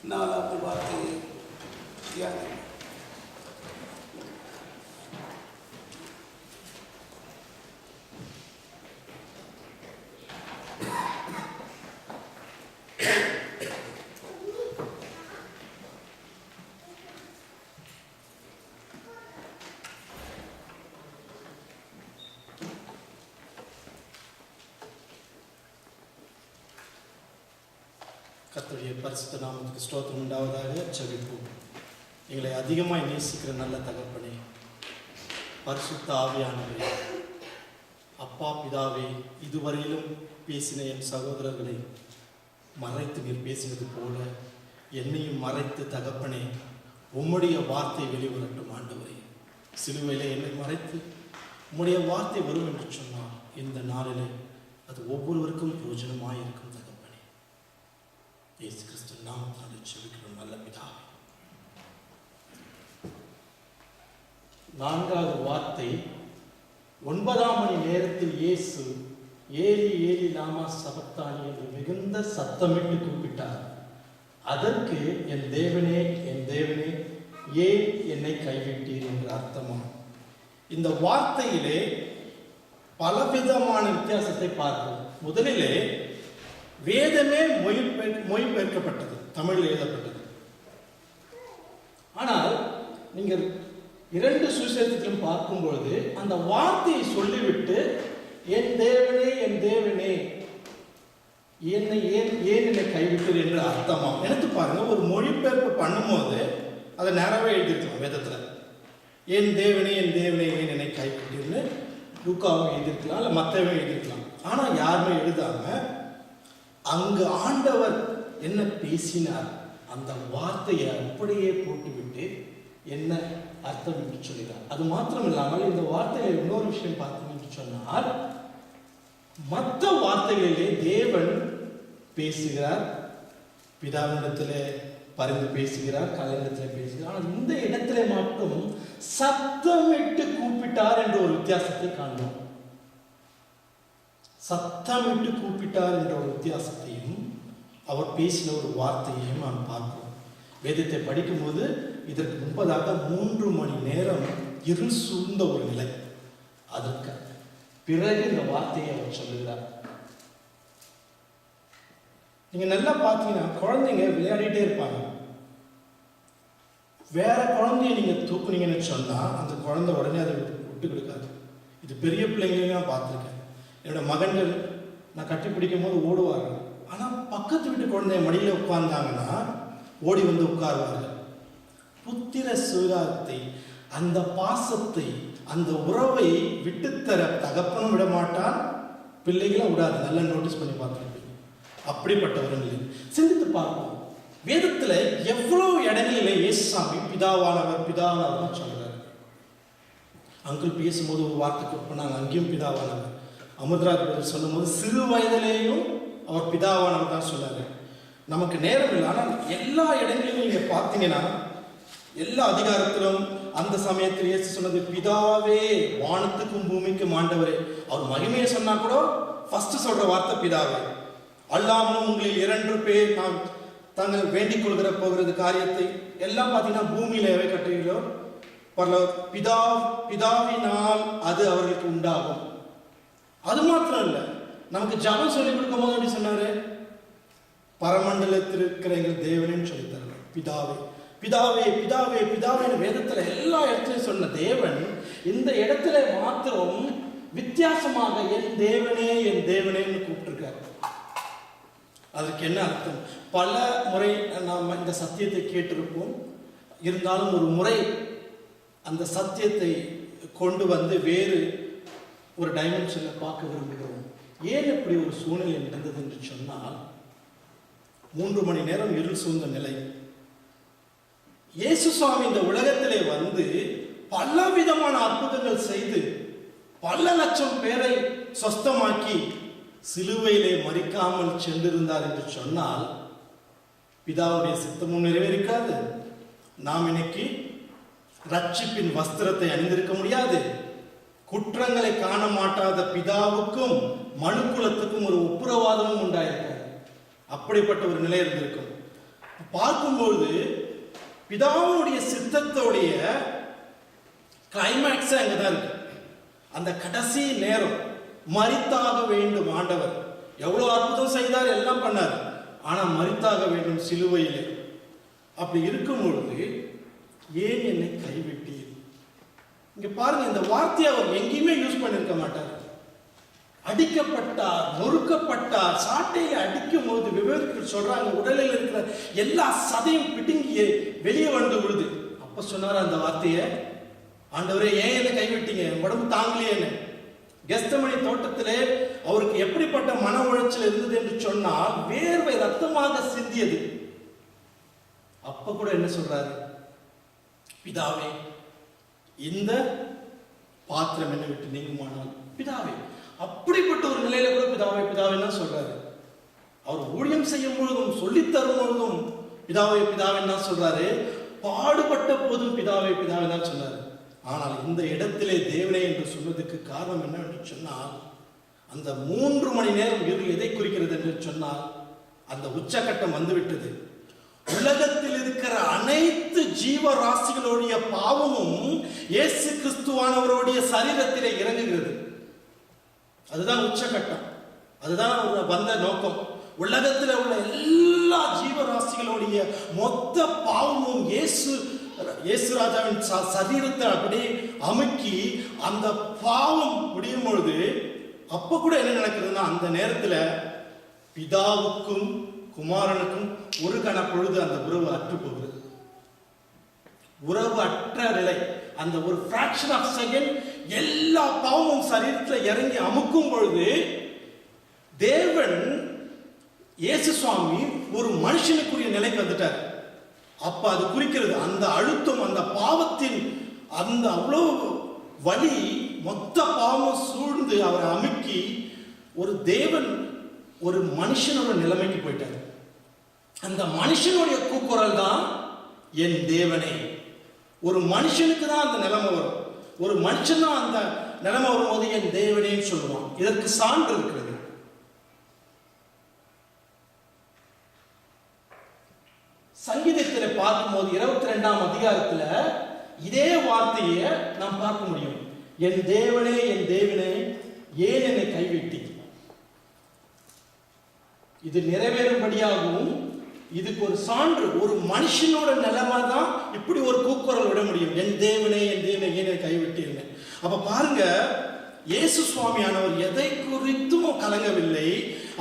4வது வார்த்தையை தியானம். கர்த்தருடைய பரிசுத்த நாமத்துக்கு ஸ்தோத்திரம் உண்டாவதாக. ஜெபிப்போம். எங்களை அதிகமாக நேசிக்கிற நல்ல தகப்பனே, பரிசுத்த ஆவியானவரே, அப்பா பிதாவே, இதுவரையிலும் பேசின என் சகோதரர்களை மறைத்து நீர் பேசினது போல என்னையும் மறைத்து தகப்பனே, உம்முடைய வார்த்தை வெளிவரட்டும் ஆண்டவரே. சிலுவையிலே என்னை மறைத்து உம்முடைய வார்த்தை வரும் என்று சொன்னால் இந்த நாளிலே அது ஒவ்வொருவருக்கும் பிரயோஜனமாக இருக்கும் தகப்பனே. இயேசு கிறிஸ்து நாமத்தினாலே ஜெபிக்கிறோம் நல்ல பிதாவே. 4வது வார்த்தை, 9ஆம் மணி நேரத்தில் இயேசு ஏலி ஏலி லாமா சபக்தானி என்று மிகுந்த சத்தமிட்டு கூப்பிட்டார். அதற்கு என் தேவனே என் தேவனே ஏன் என்னை கைவிட்டீர் என்று அர்த்தமாம். இந்த வார்த்தையிலே பலவிதமான வித்தியாசத்தை பார்க்கிறோம். முதலிலே வேதமே மொழிபெயர்க்கப்பட்டது, தமிழில் எழுதப்பட்டது. ஆனால் நீங்கள் 2 சுவிசேஷத்திலும் பார்க்கும் பொழுது அந்த வார்த்தையை சொல்லிவிட்டு என் தேவனே என் தேவனே என்னை ஏன் என்னை கைவிட்டது என்று அர்த்தமா. நினைத்து பாருங்க, ஒரு மொழிபெயர்ப்பு பண்ணும்போது அதை நேரவே எழுதியிருக்கலாம். வேதத்தில் என் தேவனே ஏன் என்னை கைவிட்டீர்னு லூக்காவும் எழுதியிருக்கலாம், இல்லை மத்தேயும் எழுதியிருக்கலாம். ஆனால் யாருமே எழுதாம அங்கு ஆண்டவர் என்ன பேசினார் அந்த வார்த்தையை அப்படியே போட்டுவிட்டு என்ன அர்த்தம் என்று சொல்கிறார். அது மாத்திரம் இல்லாமல் இந்த வார்த்தையில இன்னொரு விஷயம் பார்த்தோம் என்று சொன்னால், மற்ற வார்த்தைகளிலே தேவன் பேசுகிறார், பிதாவினிடத்திலே பரிந்து பேசுகிறார், கலைஞரிடத்திலே பேசுகிறார். ஆனால் இந்த இடத்திலே மட்டும் சத்தமிட்டு கூப்பிட்டார் என்ற ஒரு வித்தியாசத்தை காண்போம். சத்தமிட்டு கூப்பிட்டார் என்ற ஒரு வித்தியாசத்தையும் அவர் பேசின ஒரு வார்த்தையையும் நாம் பார்க்கிறோம். வேதத்தை படிக்கும்போது இதற்கு முன்பதாக 3 மணி நேரம் இருள் சூழ்ந்த ஒரு நிலை. அதற்கு பிறகு இந்த வார்த்தையை அவர் சொல்லுகிறார். நீங்க நல்லா பார்த்தீங்கன்னா, குழந்தைங்க விளையாடிட்டே இருப்பாங்க. வேற குழந்தைய நீங்க தூக்குனீங்கன்னு சொன்னா அந்த குழந்தை உடனே அதை விட்டு கொடுக்காது. இது பெரிய பிள்ளைங்களையும் நான் பார்த்துருக்கேன். என்னோட மகன்கள் நான் கட்டி பிடிக்கும் போது ஓடுவார்கள். ஆனால் பக்கத்து வீட்டு குழந்தைய மடியில் உட்கார்ந்தாங்கன்னா ஓடி வந்து உட்காருவார்கள். புத்திர சுகாரத்தை, அந்த பாசத்தை, அந்த உறவை விட்டுத்தர தகப்பனும் விட மாட்டான், பிள்ளைகளும் விடாது. நல்லா நோட்டீஸ் பண்ணி பார்த்துருப்பீங்க. அப்படிப்பட்ட ஒரு நிலை சிந்தித்து பார்ப்போம். வேதத்தில் எவ்வளவு இடங்களிலே இயேசுசாமி பிதாவானவர் சொல்றாரு. அங்கிள் பேசும்போது ஒரு வார்த்தை கொடுப்பாங்க, அங்கேயும் பிதாவானவர். அமுத்ராஜ் சொல்லும்போது சிறு வயதிலேயும் அவர் பிதாவானவர் தான் சொன்னாரு. நமக்கு நேரம் இல்லை, ஆனால் எல்லா இடங்களிலும் நீங்க பார்த்தீங்கன்னா எல்லா அதிகாரத்திலும் அந்த சமயத்தில் இயேசு சொன்னது பிதாவே, வானத்துக்கும் பூமிக்கும் ஆண்டவரே. அவர் மகிமையை சொன்னா கூட ஃபர்ஸ்ட் சொல்ற வார்த்தை பிதாவே. அல்லாமலும் உங்களில் 2 பேர் நான் தாங்கள் வேண்டிக் கொள்கிற போகிறது காரியத்தை எல்லாம் பார்த்தீங்கன்னா பூமியில எவை கட்டுகிறோ பிதாவினால் அது அவர்களுக்கு உண்டாகும். அது மாத்திரம் இல்லை, நமக்கு ஜபம் சொல்லிக் கொடுக்கும் போது அப்படி சொன்னாரு, பரமண்டலத்தில் இருக்கிற எங்கள் தேவனேன்னு சொல்லி தரணும். பிதாவே பிதாவே பிதாவே பிதாவே வேதத்துல எல்லா இடத்துலையும் சொன்ன தேவன் இந்த இடத்துல மாத்திரம் வித்தியாசமாக என் தேவனேன்னு கூப்பிட்டுருக்காரு. அதற்கு என்ன அர்த்தம்? பல முறை நாம் இந்த சத்தியத்தை கேட்டிருப்போம். இருந்தாலும் ஒரு முறை அந்த சத்தியத்தை கொண்டு வந்து வேறு ஒரு டைமென்ஷன்ல பார்க்க விரும்புகிறோம். ஏன் இப்படி ஒரு சூழ்நிலை நடந்தது என்று சொன்னால், 3 மணி நேரம் இருள் சூழ்ந்த நிலை. இயேசு சுவாமி இந்த உலகத்திலே வந்து பல விதமான அற்புதங்கள் செய்து பல லட்சம் பேரை சொஸ்தமாக்கி சிலுவையிலே மறிக்காமல் சென்றிருந்தார் என்று சொன்னால் பிதாவுடைய சித்தமும் நிறைவேறிக்காது. நாம் இன்னைக்கு ரட்சிப்பின் வஸ்திரத்தை அணிந்திருக்க முடியாது. குற்றங்களை காண மாட்டாத பிதாவுக்கும் மனுக்குலத்துக்கும் ஒரு ஒப்புரவாதமும் உண்டாயிருக்காது. அப்படிப்பட்ட ஒரு நிலை இருந்திருக்கும். பார்க்கும்போது பிதாவுடைய சித்தத்தோடைய கிளைமேக்ஸ் அங்கதான் இருக்கு. அந்த கடைசி நேரம் மரித்தாக வேண்டும் ஆண்டவர். எவ்வளவு அற்புதம் செய்தார், எல்லாம் பண்ணார், ஆனா மரித்தாக வேண்டும் சிலுவையிலே. அப்படி இருக்கும் பொழுது ஏன் என்னை கைவிட்டீர்? இங்க பாருங்க, இந்த வார்த்தையை அவர் எங்கேயுமே யூஸ் பண்ணிருக்க மாட்டார். அடிக்கப்பட்டார், நொறுக்கப்பட்டார், சாட்டையை அடிக்கும் போது விவேகத்தில் சொல்றாங்க உடலில் இருக்கிற எல்லா சதையும் பிடுங்கி வெளியே வந்து விழுது. அப்ப சொன்னார் அந்த வார்த்தையை, ஆண்டவரே ஏன் என்னை கைவிட்டீங்க, உடம்பு தாங்கலையே என்ன. கெஸ்தமனி தோட்டத்திலே அவருக்கு எப்படிப்பட்ட மன உளைச்சல் இருந்தது என்று சொன்னால் வேர்வை ரத்தமாக சிந்தியது. அப்ப கூட என்ன சொல்றாரு, பிதாவே இந்த பாத்திரம் என்னை விட்டு நீங்குமானால் பிதாவே. அப்படிப்பட்ட ஒரு நிலையில கூட பிதாவே பிதாவே சொல்றாரு. அவர் ஊழியம் செய்யும் பொழுதும் சொல்லி தரும் பொழுதும் பிதாவே பிதாவே தான் சொல்றாரு. பாடுபட்ட போதும் பிதாவே பிதாவே தான் சொன்னாரு. ஆனால் இந்த இடத்திலே தேவனே என்று சொன்னதுக்கு காரணம் என்னவென்று சொன்னால், அந்த 3 மணி நேரம் இருள் எதை குறிக்கிறது என்று சொன்னால், அந்த உச்சகட்டம் வந்துவிட்டது. உலகத்தில் இருக்கிற அனைத்து ஜீவராசிகளுடைய பாவமும் இயேசு கிறிஸ்துவானவருடைய சரீரத்திலே இறங்குகிறது. அதுதான் உச்சகட்டம், அதுதான் வந்த நோக்கம். உலகத்தில் உள்ள எல்லா ஜீவராசிகளுடைய மொத்த பாவமும் இயேசு ராஜாவின் சரீரத்தை அப்படியே அமுக்கி அந்த பாவம் முடியும் பொழுது, அப்ப கூட என்ன நடக்குதுன்னா, அந்த நேரத்தில் பிதாவுக்கும் குமாரனுக்கும் ஒரு கண பொழுது அந்த உறவு அற்று போகிறது. உறவு அற்ற நிலை, அந்த ஒரு ஃபிராக்ஷன் ஆஃப் செகண்ட் எல்லா பாவமும் சரீரத்தில் இறங்கி அமுக்கும் பொழுது, தேவன் இயேசு சுவாமி ஒரு மனுஷனுக்குரிய நிலைக்கு வந்துட்டார். அப்ப அது குறிக்கிறது அந்த அழுத்தம், அந்த பாவத்தின் அந்த அவ்வளோ வலி, மொத்த பாவம் சூழ்ந்து அவரை அமுக்கி ஒரு தேவன் ஒரு மனுஷனோட நிலைமைக்கு போயிட்டார். அந்த மனுஷனுடைய கூக்குரல் தான் என் தேவனே. ஒரு மனுஷனுக்கு தான் அந்த நிலைமை வரும். ஒரு மனுஷன் தான் அந்த நிலைமை வரும்போது என் தேவனேன்னு சொல்லுவான். இதற்கு சான்று இருக்கிறது. சங்கீதத்தில் பார்க்கும்போது 22ஆம் அதிகாரத்தில் இதே வார்த்தையை நாம் பார்க்க முடியும். என் தேவனே என் தேவனே ஏன் என்னை கைவிட்டி. இது நிறைவேறும்படியாகவும் இதுக்கு ஒரு சான்று. ஒரு மனுஷனோட நிலைமை தான் இப்படி ஒரு கூக்குரல் விட முடியும், என் தேவனே என் தேவனே ஏன் என்னை கைவிட்டீங்க. அப்ப பாருங்க, இயேசு சுவாமியானவர் எதை குறித்தும் கலங்கவில்லை.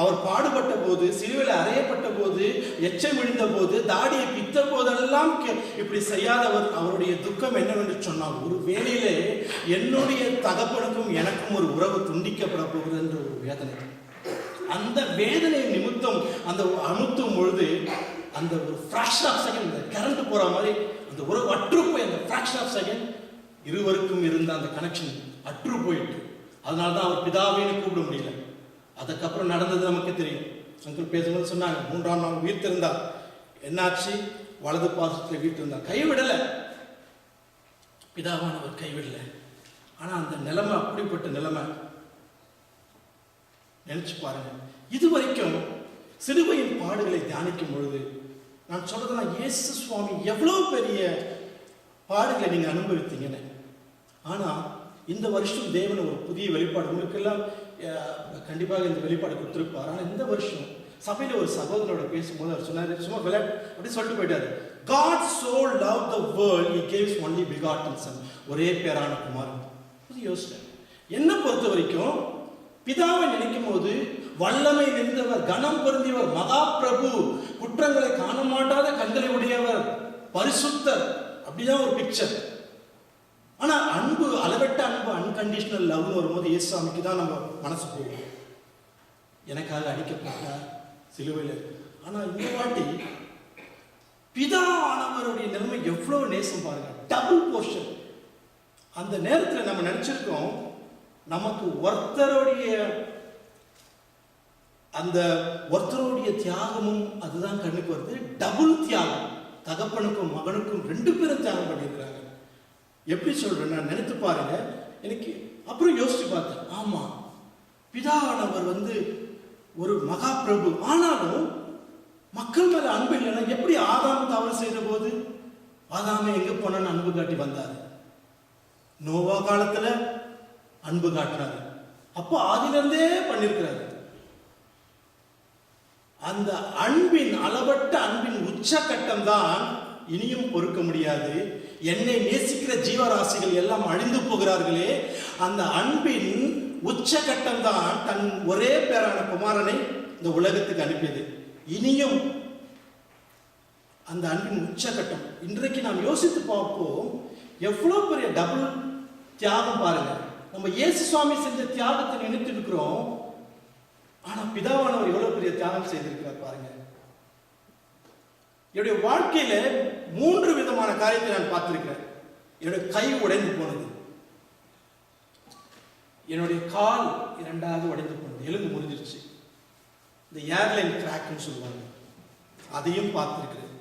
அவர் பாடுபட்ட போது, சிலுவையில் அறையப்பட்ட போது, எச்சை விழுந்த போது, தாடியை பித்த போதெல்லாம் இப்படி செய்யாதவர். அவருடைய துக்கம் என்னவென்று சொன்னால், ஒரு வேளையிலே என்னுடைய தகப்பனுக்கும் எனக்கும் ஒரு உறவு துண்டிக்கப்பட போகிறது என்ற ஒரு வேதனை. அந்த வேதனை நிமித்தம் அந்த அமுத்தும் பொழுது அந்த ஒரு ஃபிராக்ஷன் ஆஃப் செகண்ட் கரண்ட் போற மாதிரி அந்த உறவு அற்று போய், அந்த ஃபிராக்ஷன் ஆஃப் செகண்ட் இருவருக்கும் இருந்த அந்த கனெக்ஷன் அற்று போயிட்டு, அதனால தான் அவர் பிதாவேன்னு கூப்பிட முடியல. அதுக்கப்புறம் நடந்தது நமக்கு தெரியும். அங்கிள் பேசும்போது சொன்னாங்க, 3ஆம் நாள் உயிர் தெரிந்தார். என்னாச்சு, வலது பாசத்தில் வீட்டு இருந்தார். கைவிடலை, பிதாவானவர் கைவிடலை. ஆனா அந்த நிலைமை அப்படிப்பட்ட நிலைமை. நினைச்சு பாருங்க, இதுவரைக்கும் சிலுவையின் பாடுகளை தியானிக்கும் பொழுது நான் சொல்றதுனா, இயேசு சுவாமி எவ்வளவு பெரிய பாடுகளை நீங்க அனுபவித்தீங்கன்னு. ஆனா இந்த வருஷம் தேவன் ஒரு புதிய வெளிப்பாடு உங்களுக்கு எல்லாம் கண்டிப்பாக இந்த வெளிப்பாடு கொடுத்திருப்பார். ஆனால் இந்த வருஷம் சபையில ஒரு சகோதரோட பேசும்போது அவர் சொன்னார், சும்மா விளையாட்டு அப்படி சொல்லிட்டு போயிட்டாரு, God so loved the world he gave his only begotten son. ஒரே பேரான குமாரன். யோசிச்சேன், என்ன பொறுத்த வரைக்கும் பிதாவை நினைக்கும் போது வல்லமை நிறைந்தவர், கனம் பொருந்தியவர், மகா பிரபு, குற்றங்களை காண மாட்டாத கண்களை உடையவர், பரிசுத்தர், அப்படிதான் ஒரு பிக்சர். ஆனா அன்பு, அளவற்ற அன்பு, அன்கண்டிஷனல் லவ்னு வரும்போது இயேசுக்கு தான் நம்ம மனசு போகும். எனக்காக அடிக்கப்பட்டார் சிலுவையில். ஆனா இந்த வாட்டி பிதாவானவருடைய நிலைமை எவ்வளவு நேசம் பாருங்க, டபுள் போர்ஷன். அந்த நேரத்தில் நம்ம நினைச்சிருக்கோம், நமக்கு ஒருத்தருடைய தியாகமும் அதுதான் கண்ணுக்கு வருது. டபுள் தியாகம், தகப்பனுக்கும் மகனுக்கும் 2 பேரும் தியாகம் பண்ணியிருக்கிறாங்க. எப்படி சொல்றேன் நான் நினைத்து பாருங்க. எனக்கு அப்புறம் யோசிச்சு பார்த்தேன், ஆமா பிதாவானவர் ஒரு மகா பிரபு, ஆனாலும் மக்கள் மேல அன்பு இல்லைன்னா எப்படி ஆதாம் தவறு செய்த போது ஆதாமே எங்க போனான்னு அன்பு காட்டி வந்தாரு? நோவா காலத்துல அன்பு காட்டினாரு. அப்போ ஆதிலிருந்தே பண்ணிருக்கிறாரு. அந்த அன்பின் அளவற்ற அன்பின் உச்சகட்டம் தான் இனியும் பொறுக்க முடியாது. என்னை நேசிக்கிற ஜீவராசிகள் எல்லாம் அழிந்து போகிறார்களே, அந்த அன்பின் உச்சகட்டம் தான் தன் ஒரே பேரான குமாரனை இந்த உலகத்துக்கு அனுப்பியது. இனியும் அந்த அன்பின் உச்சகட்டம் இன்றைக்கு நாம் யோசித்து பார்ப்போம். எவ்வளவு பெரிய டபுள் தியாகம் பாருங்க. நம்ம இயேசு சுவாமி செஞ்ச தியாகத்தை நினைத்து இருக்கிறோம். ஆனா பிதாவானவர் எவ்வளவு பெரிய தியாகம் செய்திருக்கிறார் பாருங்க. என்னுடைய வாழ்க்கையில 3 விதமான காரியத்தை நான் பார்த்திருக்கிறேன். என்னுடைய கை உடைந்து போனது, என்னுடைய கால் 2வது உடைந்து போனது, எலும்பு முறிஞ்சிருச்சு. இந்த ஏர்லைன் கிராக்னு சொல்லுவாங்க, அதையும் பார்த்திருக்கிறேன்.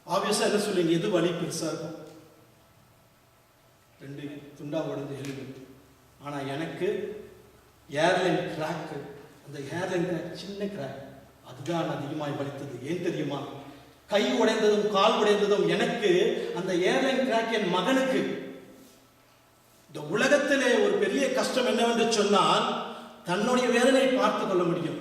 ஆப்வியஸா என்ன சொல்லுவீங்க, எது வலி பெருசா இருக்கும்? 2 துண்டா உடைந்த எலும்பு. ஆனா எனக்கு ஏர்லைன் கிராக், அந்த ஏர்லைன் கிராக் சின்ன கிராக், அதுதான் அதிகமாய் வலித்தது. ஏன் தெரியுமா? கை உடைந்ததும் கால் உடைந்ததும் எனக்கு, அந்த ஏர்லைன் கிராக் என் மகனுக்கு. இந்த உலகத்திலே ஒரு பெரிய கஷ்டம் என்னவென்று சொன்னால், தன்னுடைய வேதனையை பார்த்து கொள்ள முடியும்.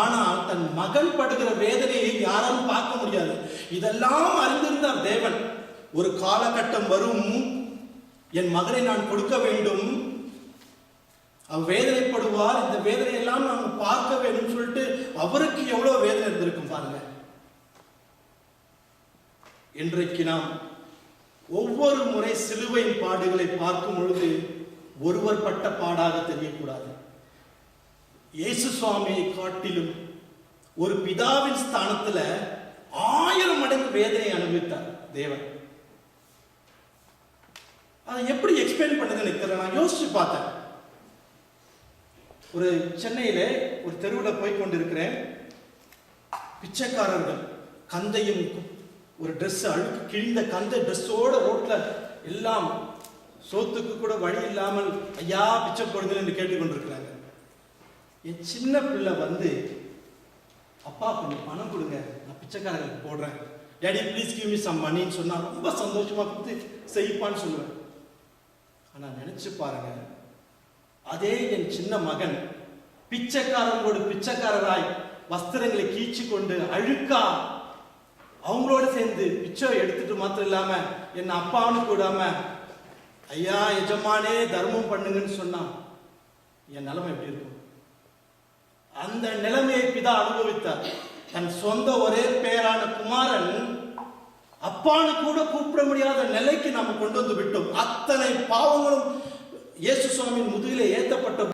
ஆனால் தன் மகன் படுகிற வேதனையை யாராலும் பார்க்க முடியாது. இதெல்லாம் அறிந்திருந்தார் தேவன். ஒரு காலகட்டம் வரும், என் மகனை நான் கொடுக்க வேண்டும், அவர் வேதனைப்படுவார், இந்த வேதனையெல்லாம் நாம் பார்க்க வேண்டும் சொல்லிட்டு அவருக்கு எவ்வளவு வேதனை இருந்திருக்கும் பாருங்க. இன்றைக்கு நாம் ஒவ்வொரு முறை சிலுவையின் பாடுகளை பார்க்கும் பொழுது ஒருவர் பட்ட பாடாக தெரியக்கூடாது. இயேசு சுவாமியை காட்டிலும் ஒரு பிதாவின் ஸ்தானத்துல 1000 மடங்கு வேதனை அனுபவித்தார் தேவன். அதை எப்படி எக்ஸ்பிளைன் பண்ணது எனக்கு தெரியல. நான் யோசிச்சு பார்த்தேன். ஒரு சென்னையில ஒரு தெருவில் போய் கொண்டிருக்கிறேன். பிச்சைக்காரர்கள் கந்தையும் ஒரு ட்ரெஸ், அழுக்கு கிழிந்த கந்தை ட்ரெஸ்ஸோட ரோட்ல எல்லாம் சோத்துக்கு கூட வழி இல்லாமல் ஐயா பிச்சை போடுங்க என்று கேட்டுக்கொண்டிருக்கிறாங்க. என் சின்ன பிள்ளை வந்து, அப்பா கொஞ்சம் பணம் கொடுங்க, நான் பிச்சைக்காரர்களுக்கு போடுறேன், daddy please give me some மணின்னு சொன்னா ரொம்ப சந்தோஷமா கொடுத்து செய்ப்பான்னு சொல்லுவேன். ஆனா நினைச்சு பாருங்க, அதே என் சின்ன மகன் பிச்சைக்காரங்களோடு பிச்சைக்காரராய் வஸ்திரங்களை கீச்சு கொண்டு அழுக்கா அவங்களோட சேர்ந்து பிச்சை எடுத்துட்டு மாத்திரம் இல்லாம என் அப்பான்னு கூடாம ஐயா எஜமானே தர்மம் பண்ணுங்கன்னு சொன்னா என் நிலைமை எப்படி இருக்கும்? அந்த நிலைமையை பிதா அனுபவித்தார். தன் சொந்த ஒரே பேரான குமாரன் அப்பான்னு கூட கூப்பிட முடியாத நிலைக்கு நாம கொண்டு வந்து விட்டோம். அத்தனை பாவங்களும் இயேசு சுவாமியின் முதுகிலே ஏற்றப்பட்ட